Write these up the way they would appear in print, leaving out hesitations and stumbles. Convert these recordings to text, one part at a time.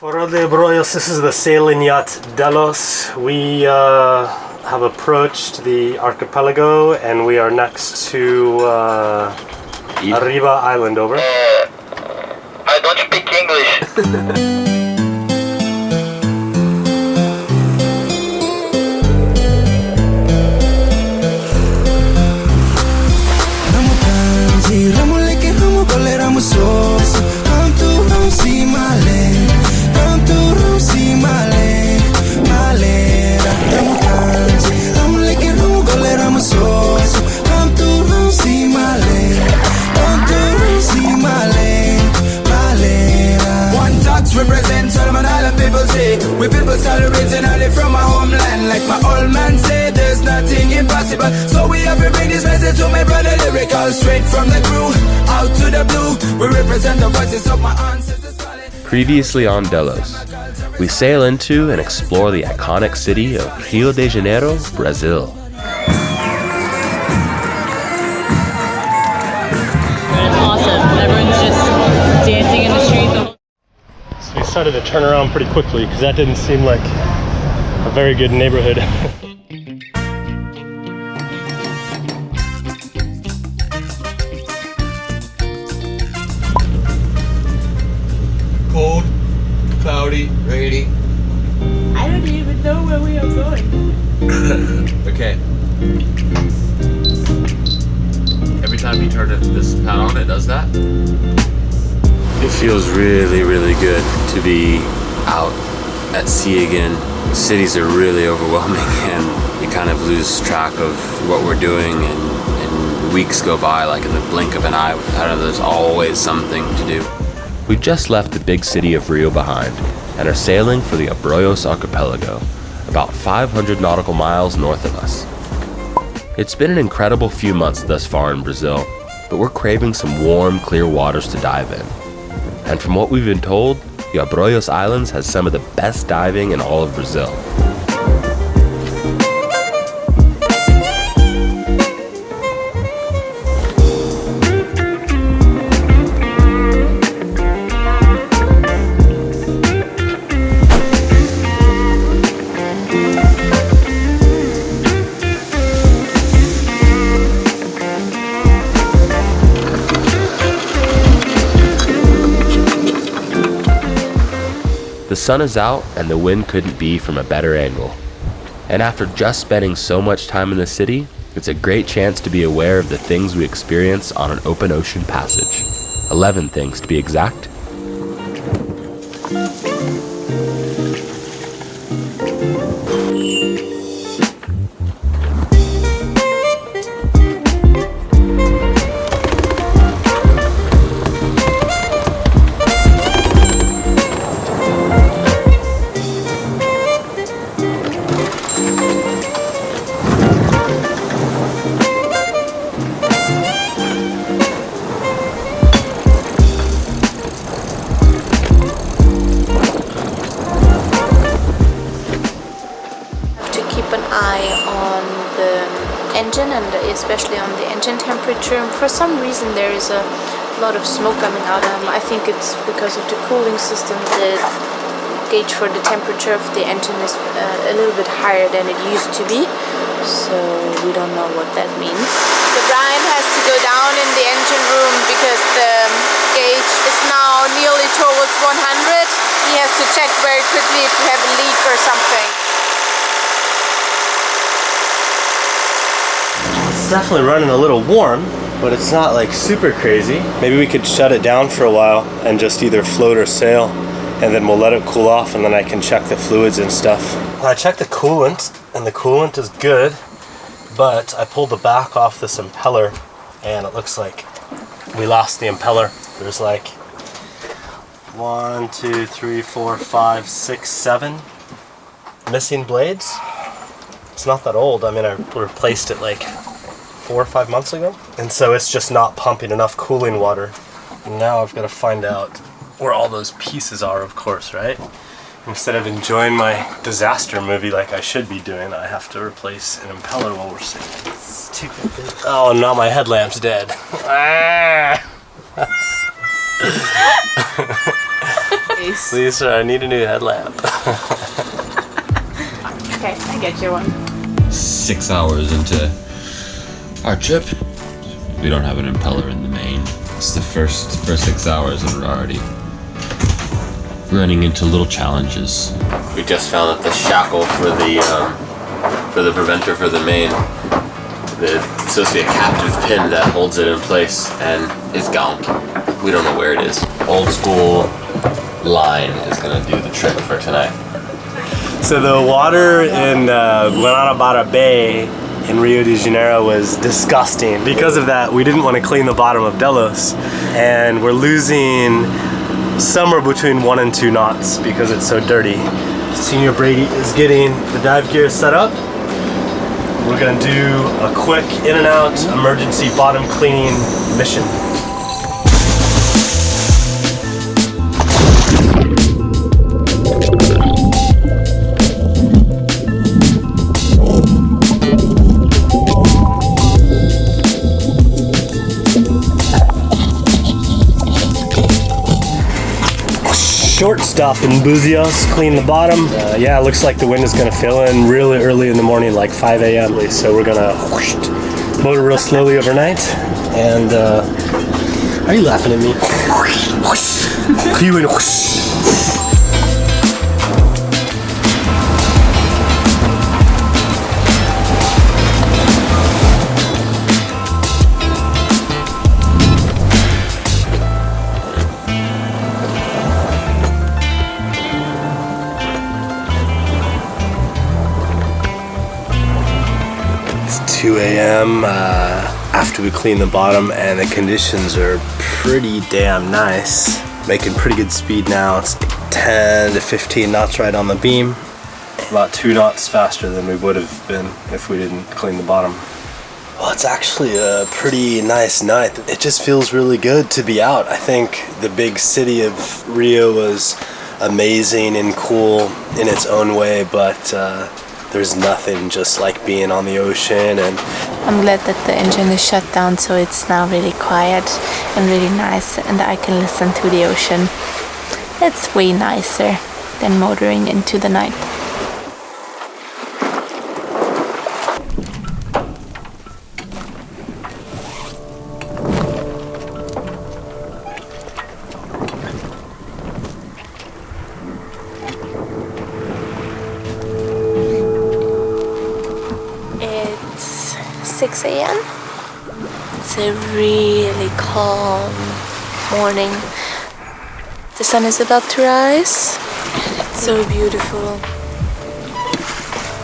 For the Abrolhos, this is the sailing yacht Delos. We have approached the archipelago and we are next to Arriba Island, over. I don't speak English. Represent Solomon Island people say we people start originally from our homeland. Like my old man said, there's nothing impossible. So we have to bring this message to my brother lyrical. Straight from the crew, out to the blue. We represent the voices of my ancestors. Previously on Delos, we sail into and explore the iconic city of Rio de Janeiro, Brazil. Awesome. Everyone's just dancing in the street. We started to turn around pretty quickly because that didn't seem like a very good neighborhood. Cold, cloudy, rainy. I don't even know where we are going. Okay. Every time you turn this pad on, it does that? It feels really, really good to be out at sea again. Cities are really overwhelming and you kind of lose track of what we're doing and weeks go by like in the blink of an eye. I don't know, there's always something to do. We just left the big city of Rio behind and are sailing for the Abrolhos Archipelago, about 500 nautical miles north of us. It's been an incredible few months thus far in Brazil, but we're craving some warm, clear waters to dive in. And from what we've been told, the Abrolhos Islands has some of the best diving in all of Brazil. The sun is out and the wind couldn't be from a better angle. And after just spending so much time in the city, it's a great chance to be aware of the things we experience on an open ocean passage. 11 things to be exact. And especially on the engine temperature. For some reason there is a lot of smoke coming out. I think it's because of the cooling system. The gauge for the temperature of the engine is a little bit higher than it used to be, so we don't know what that means. So Brian has to go down in the engine room because the gauge is now nearly towards 100. He has to check very quickly if we have a leak or something. It's definitely running a little warm, but it's not like super crazy. Maybe we could shut it down for a while and just either float or sail, and then we'll let it cool off and then I can check the fluids and stuff. I checked the coolant and the coolant is good, but I pulled the back off this impeller and it looks like we lost the impeller. There's like 1, 2, 3, 4, 5, 6, 7 missing blades. It's not that old. I mean, I replaced it like 4 or 5 months ago. And so it's just not pumping enough cooling water. And now I've got to find out where all those pieces are, of course, right? Instead of enjoying my disaster movie like I should be doing, I have to replace an impeller while we're sailing. Stupid thing. Oh, now my headlamp's dead. Please, sir, I need a new headlamp. Okay, I get you one. 6 hours into our trip. We don't have an impeller in the main. It's the first 6 hours and we're already running into little challenges. We just found that the shackle for the preventer for the main, it's supposed to be a captive pin that holds it in place, and it's gone. We don't know where it is. Old school line is gonna do the trick for tonight. So the water in Guanabara Bay in Rio de Janeiro was disgusting. Because of that, we didn't want to clean the bottom of Delos, and we're losing somewhere between 1 and 2 knots because it's so dirty. Senior Brady is getting the dive gear set up. We're gonna do a quick in and out emergency bottom cleaning mission. Short stop in Buzios, clean the bottom. Yeah, it looks like the wind is gonna fill in really early in the morning, like 5 a.m. So we're gonna motor real slowly overnight. And are you laughing at me? You and It's 2 a.m. After we clean the bottom, and the conditions are pretty damn nice. Making pretty good speed now. It's like 10 to 15 knots right on the beam. About 2 knots faster than we would have been if we didn't clean the bottom. Well, it's actually a pretty nice night. It just feels really good to be out. I think the big city of Rio was amazing and cool in its own way, but there's nothing just like being on the ocean. And I'm glad that the engine is shut down, so it's now really quiet and really nice, and I can listen to the ocean. It's way nicer than motoring into the night. It's 6 a.m. It's a really calm morning. The sun is about to rise, and it's so beautiful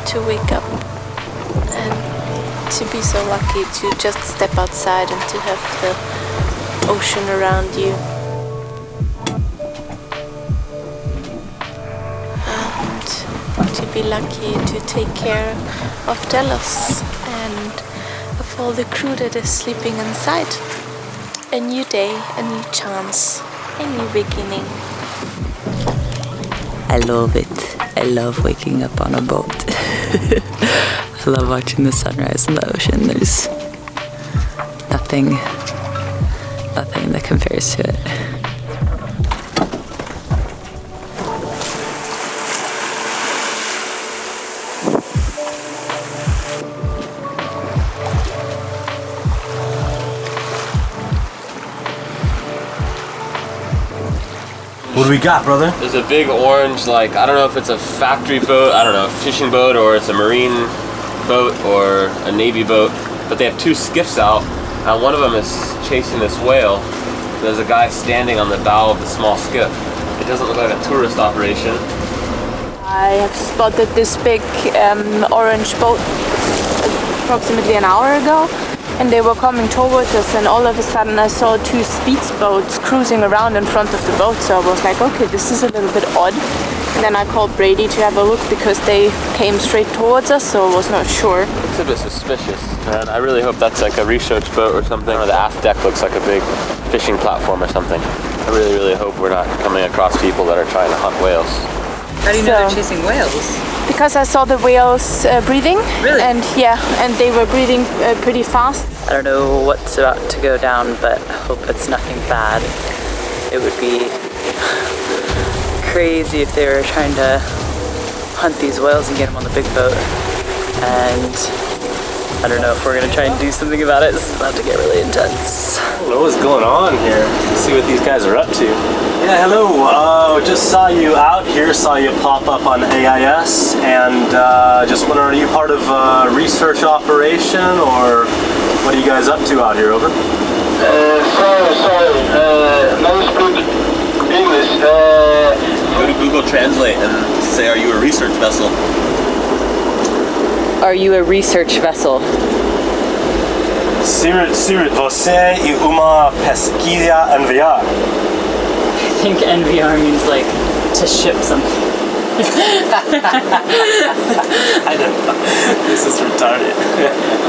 to wake up and to be so lucky to just step outside and to have the ocean around you. And to be lucky to take care of Delos and of all the crew that is sleeping inside. A new day, a new chance, a new beginning. I love it. I love waking up on a boat. I love watching the sunrise in the ocean. There's nothing that compares to it. what do we got, brother? There's a big orange, like, I don't know if it's a factory boat, I don't know, a fishing boat, or it's a marine boat, or a Navy boat, but they have 2 skiffs out, and one of them is chasing this whale. There's a guy standing on the bow of the small skiff. It doesn't look like a tourist operation. I have spotted this big orange boat approximately an hour ago, and they were coming towards us, and all of a sudden I saw 2 speedboats cruising around in front of the boat, so I was like, okay, this is a little bit odd. And then I called Brady to have a look because they came straight towards us, so I was not sure. It's a bit suspicious, man. I really hope that's like a research boat or something, or the aft deck looks like a big fishing platform or something. I really, really hope we're not coming across people that are trying to hunt whales. How do you know they're chasing whales? Because I saw the whales breathing. Really? And yeah, and they were breathing pretty fast. I don't know what's about to go down, but I hope it's nothing bad. It would be crazy if they were trying to hunt these whales and get them on the big boat. And I don't know if we're gonna try and do something about it. This is about to get really intense. I don't know what's going on here. Let's see what these guys are up to. Yeah, hello. Just saw you out here, saw you pop up on AIS, and just wondering, are you part of a research operation, or what are you guys up to out here? Over. Sorry. No speak English. Go to Google Translate and say, are you a research vessel? Are you a research vessel? Sirit, você e uma pesquisa enviar. I think NVR means like to ship something. I don't know. This is retarded.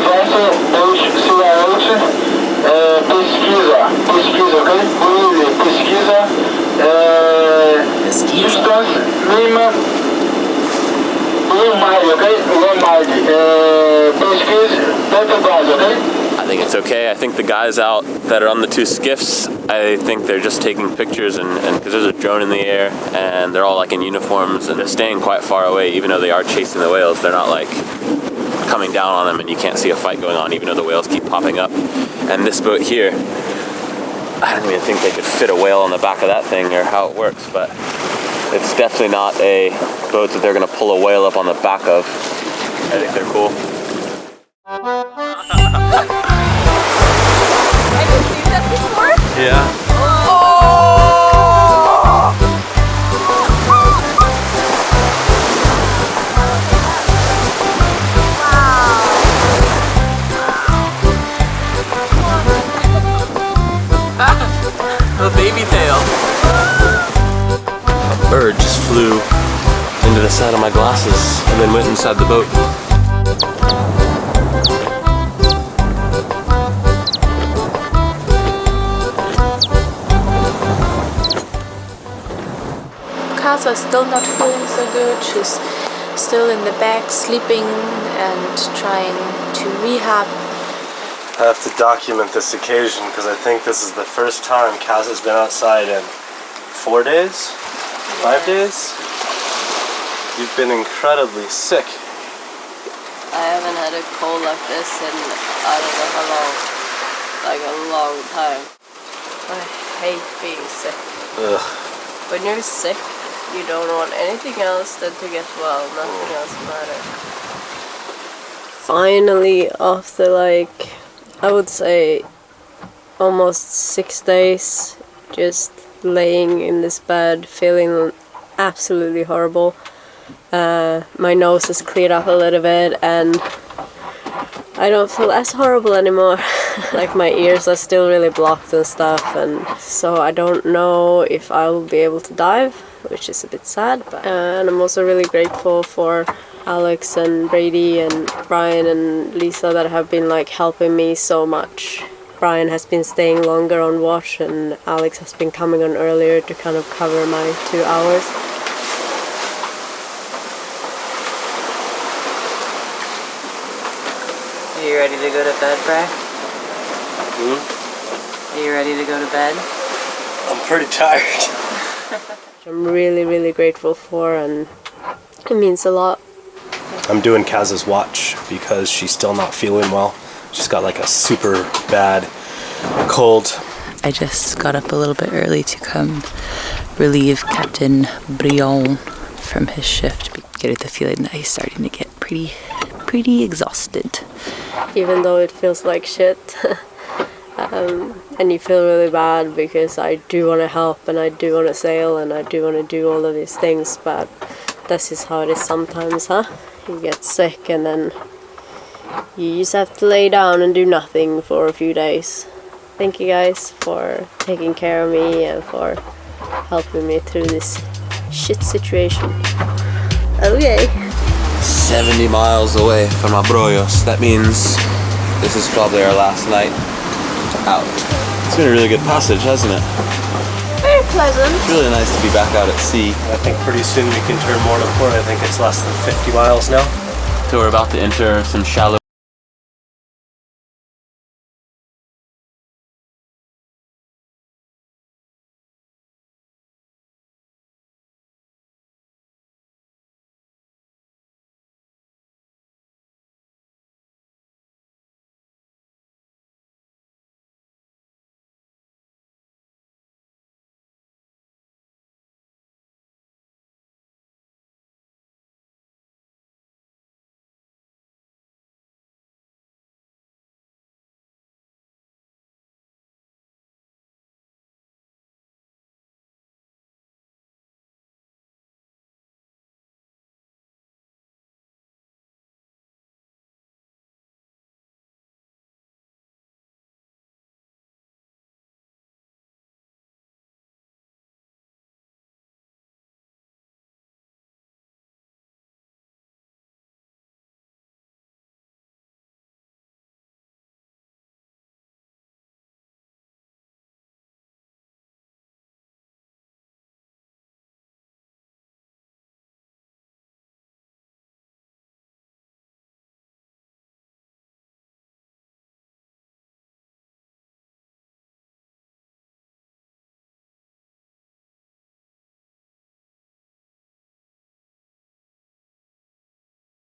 Vessel Delos pesquisa, ok? Pesquisa, distance, Lima, Lombardi, ok? Lombardi, pesquisa, Petrobras, ok? I think it's okay. I think the guys out that are on the two skiffs, I think they're just taking pictures, and because there's a drone in the air, and they're all like in uniforms, and they're staying quite far away, even though they are chasing the whales. They're not like coming down on them, and you can't see a fight going on, even though the whales keep popping up. And this boat here, I don't even think they could fit a whale on the back of that thing, or how it works, but it's definitely not a boat that they're gonna pull a whale up on the back of. I think they're cool. Yeah. A baby tail. A bird just flew into the side of my glasses and then went inside the boat. Kasa's still not feeling so good. She's still in the back sleeping and trying to rehab. I have to document this occasion because I think this is the first time Kaz has been outside in 4 days? 5 days? You've been incredibly sick. I haven't had a cold like this in I don't know how long. Like a long time. I hate being sick. Ugh. When you're sick, you don't want anything else than to get well. Nothing else matters. Finally, after like, I would say almost 6 days just laying in this bed feeling absolutely horrible. My nose has cleared up a little bit and I don't feel as horrible anymore. Like my ears are still really blocked and stuff, and so I don't know if I will be able to dive, which is a bit sad. But, and I'm also really grateful for Alex and Brady and Brian and Lisa that have been like helping me so much. Brian has been staying longer on watch and Alex has been coming on earlier to kind of cover my 2 hours. Are you ready to go to bed, Bri? Are you ready to go to bed? I'm pretty tired. I'm really, really grateful for, and it means a lot. I'm doing Kaz's watch because she's still not feeling well. She's got like a super bad cold. I just got up a little bit early to come relieve Captain Brion from his shift. Get the feeling that he's starting to get pretty exhausted. Even though it feels like shit. And you feel really bad because I do want to help and I do want to sail and I do want to do all of these things, but this is how it is sometimes, huh? You get sick and then you just have to lay down and do nothing for a few days. Thank you guys for taking care of me and for helping me through this shit situation. Okay. 70 miles away from Abrolhos. That means this is probably our last night out. It's been a really good passage, hasn't it? Very pleasant. It's really nice to be back out at sea. I think pretty soon we can turn more to port. I think it's less than 50 miles now. So we're about to enter some shallow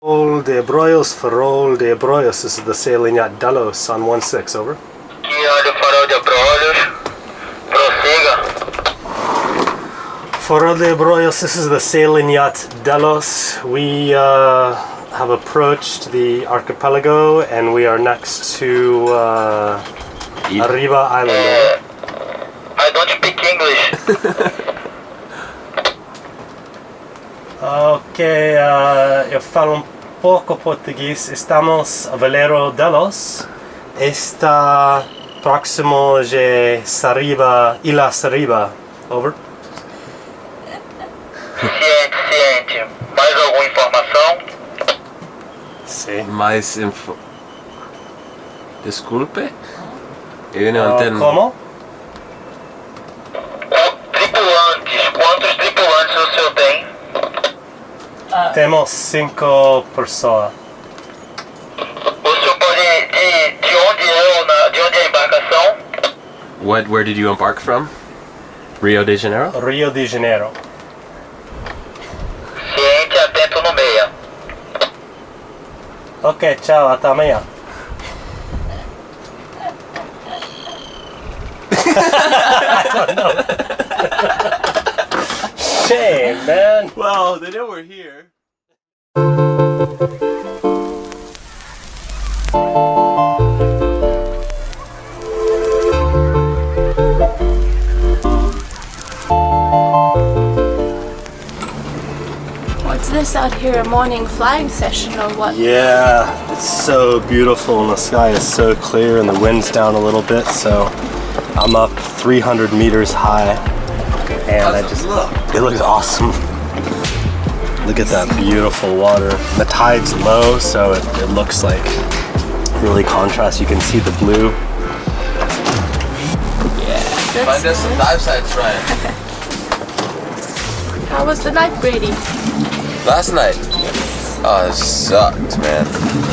Farol de Abrolhos, Farol de Abrolhos. This is the sailing yacht Delos on 1-6, over. Aqui, olha o farol de Abrolhos. Prossiga. Farol de Abrolhos, this is the sailing yacht Delos. We have approached the archipelago and we are next to Arriba Island. I don't speak English. Ok, eu falo pouco português. Estamos a Vessel Delos. Está próximo de Sariba, Ilha Sariba. Over. Ciente. Mais alguma informação? Sim. Mais info... Desculpe? Eu não entendo. Como? Tripulantes. Quantos tripulantes o senhor tem? Temos 5 pessoas. O senhor pode... De onde é a embarcação? Where did you embark from? Rio de Janeiro? Rio de Janeiro. Ciente, atento no meia. Ok, tchau, até amanhã. I don't know. Shame, man. Well, they know we're here. What's this out here? A morning flying session or what? Yeah, it's so beautiful and the sky is so clear and the wind's down a little bit, so I'm up 300 meters high and it looks awesome. Look at that beautiful water. The tide's low, so it looks like really contrast. You can see the blue. Find us some dive sites, Ryan. How was the night, Brady? Last night? Oh, it sucked, man.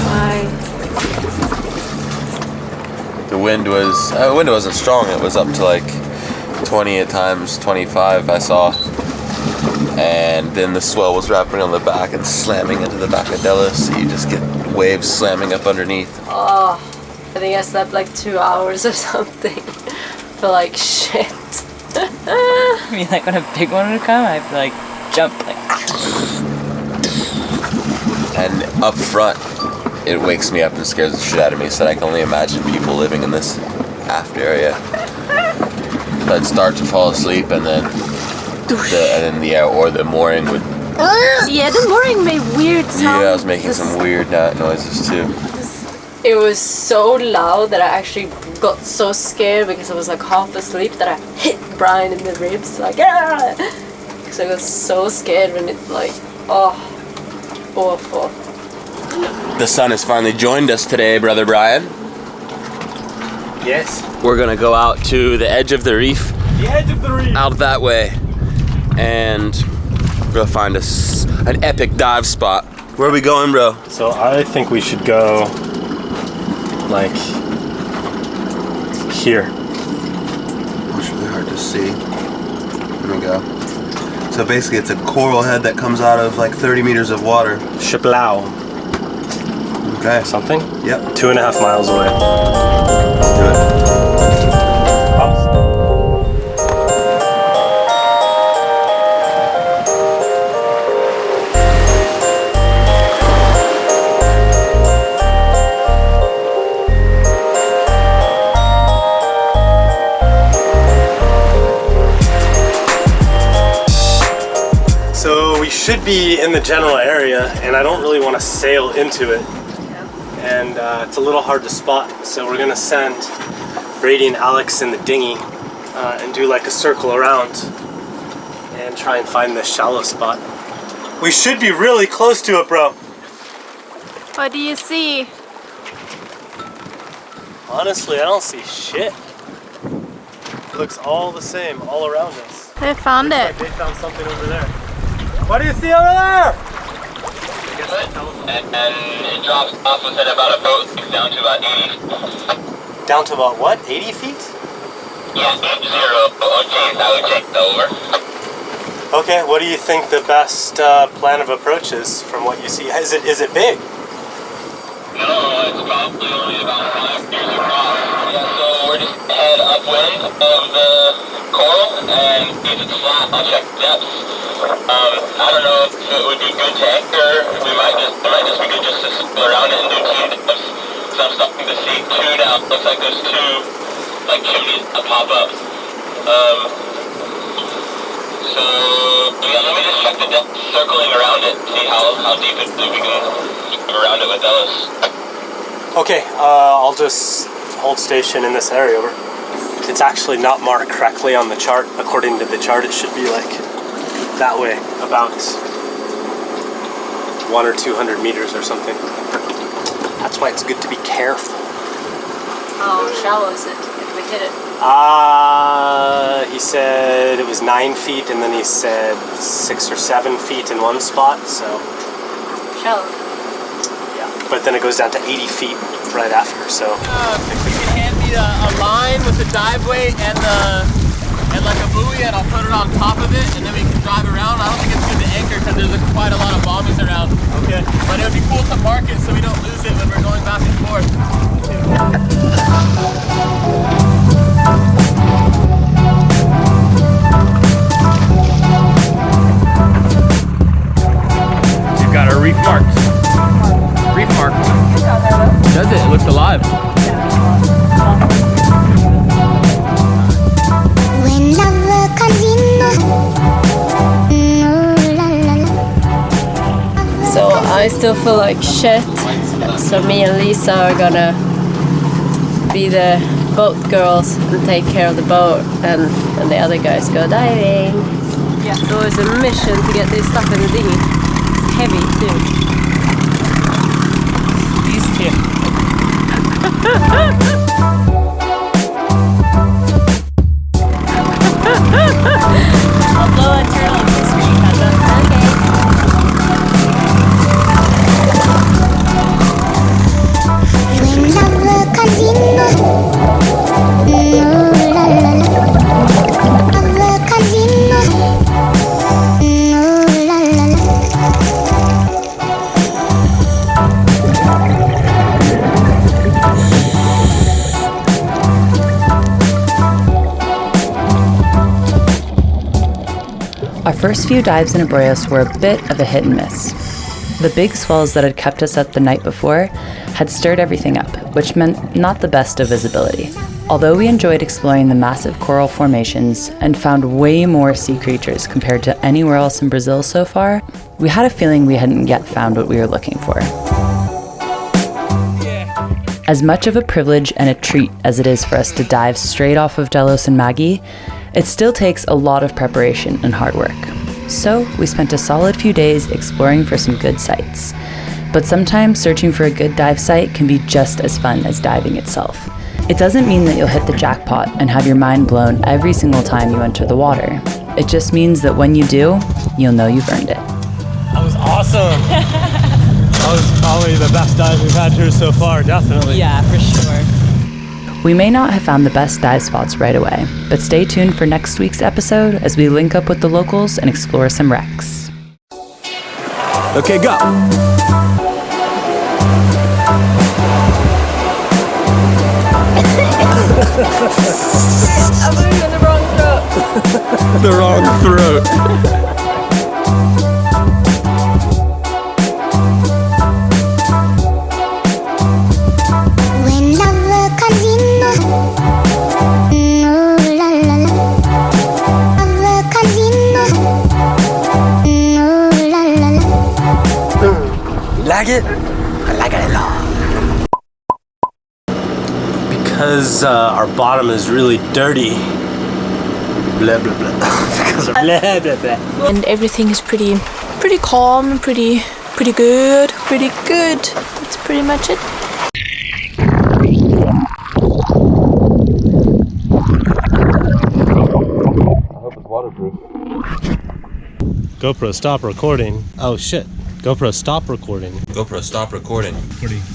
Why? The wind wasn't strong. It was up to like 20 at times, 25 I saw. And then the swell was wrapping on the back and slamming into the back of Delos, so you just get waves slamming up underneath. Oh, I think I slept like 2 hours or something. I feel like shit. I mean, like when a big one would come, I'd like jump like. And up front, it wakes me up and scares the shit out of me, so I can only imagine people living in this aft area. I'd start to fall asleep and then the mooring would... Yeah, the mooring made weird sounds. Yeah, I was making some weird noises too. It was so loud that I actually got so scared because I was like half asleep that I hit Brian in the ribs, like ah! Because I got so scared when it like, oh, awful. The sun has finally joined us today, Brother Brian. Yes. We're gonna go out to the edge of the reef. The edge of the reef. Out that way. And we're gonna find us an epic dive spot. Where are we going, bro? So I think we should go like here. It's really hard to see. Here we go. So basically it's a coral head that comes out of like 30 meters of water. Archipelago. Okay. Something? Yep. 2.5 miles away. Let's do it. So we should be in the general area, and I don't really want to sail into it. And it's a little hard to spot, so we're gonna send Brady and Alex in the dinghy and do like a circle around and try and find this shallow spot. We should be really close to it, bro. What do you see? Honestly, I don't see shit. It looks all the same all around us. They found it. Like they found something over there. What do you see over there? And it drops off within about a boat down to about 80. Down to about what? 80 feet? Yeah, 80. Okay, I would check over. Okay, what do you think the best plan of approach is from what you see? Is it big? No, it's probably only about 5 meters across. Yeah, so we're just head upwind of the coral, and if it's flat, I'll check depths. I don't know if it would be good to anchor. It might just be good just to swim around it and do team depths. So I'm starting to see 2 now. Looks like there's 2 like chimneys that pop up. So yeah, let me just check the depth circling around it, see how deep we can swim around it with Delos. Okay, I'll just hold station in this area. Over. It's actually not marked correctly on the chart. According to the chart, it should be like that way, about 100 or 200 meters or something. That's why it's good to be careful. How shallow is it if we hit it? He said it was 9 feet, and then he said 6 or 7 feet in one spot, so. Shallow. Yeah, but then it goes down to 80 feet right after, so. If you can hand me a line with the dive weight and like a buoy, and I'll put it on top of it, and then we can drive around. I don't think it's good to anchor because there's quite a lot of bombings around. Okay. But it would be cool to mark it so we don't lose it when we're going back and forth. You've got a reef marked. Reef mark. Does it? It looks alive. When love comes in. So I still feel like shit. So me and Lisa are gonna be the boat girls and take care of the boat, and the other guys go diving. Yeah. So it's a mission to get this stuff in the dinghy. It's heavy too. These two. I'll blow a turtle this week, Cousin. When love comes in. Love comes in. Our first few dives in Abrolhos were a bit of a hit and miss. The big swells that had kept us up the night before had stirred everything up, which meant not the best of visibility. Although we enjoyed exploring the massive coral formations and found way more sea creatures compared to anywhere else in Brazil so far, we had a feeling we hadn't yet found what we were looking for. As much of a privilege and a treat as it is for us to dive straight off of Delos and Maggie, it still takes a lot of preparation and hard work. So we spent a solid few days exploring for some good sites. But sometimes searching for a good dive site can be just as fun as diving itself. It doesn't mean that you'll hit the jackpot and have your mind blown every single time you enter the water. It just means that when you do, you'll know you've earned it. That was awesome. That was probably the best dive we've had here so far, definitely. Yeah, for sure. We may not have found the best dive spots right away, but stay tuned for next week's episode as we link up with the locals and explore some wrecks. Okay, go. I'm moving in the wrong throat. The wrong throat. When love comes in. Love comes in. Like it? I like it a lot. Because our bottom is really dirty. Blah blah blah. Because of blah blah blah. And everything is pretty calm, pretty good, That's pretty much it. I hope it's waterproof. GoPro, stop recording. Oh shit. GoPro, stop recording. GoPro, stop recording.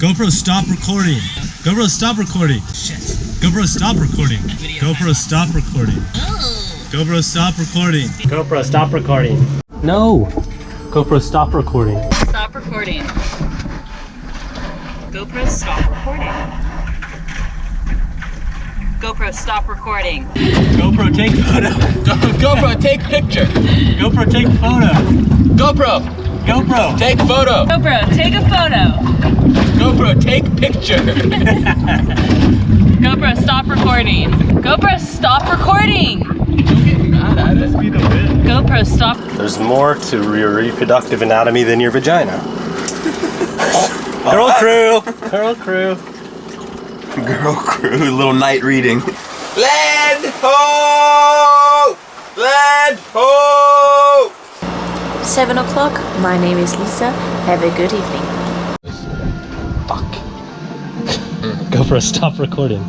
GoPro, stop recording. GoPro, stop recording. Shit. GoPro, stop recording. GoPro, stop recording. Oh. GoPro, stop recording. GoPro, stop recording. No! GoPro, stop recording. Stop recording. GoPro, stop recording. GoPro, stop recording. GoPro, take photo. GoPro, take picture. GoPro, take photo. GoPro, GoPro, take photo. GoPro, take a photo. GoPro, take picture. GoPro, stop recording. GoPro, stop recording. GoPro, stop. There's more to your reproductive anatomy than your vagina. Girl crew! Girl crew. Girl crew, little night reading. Land ho! Land ho! 7 o'clock. My name is Lisa. Have a good evening. GoPro, stop recording.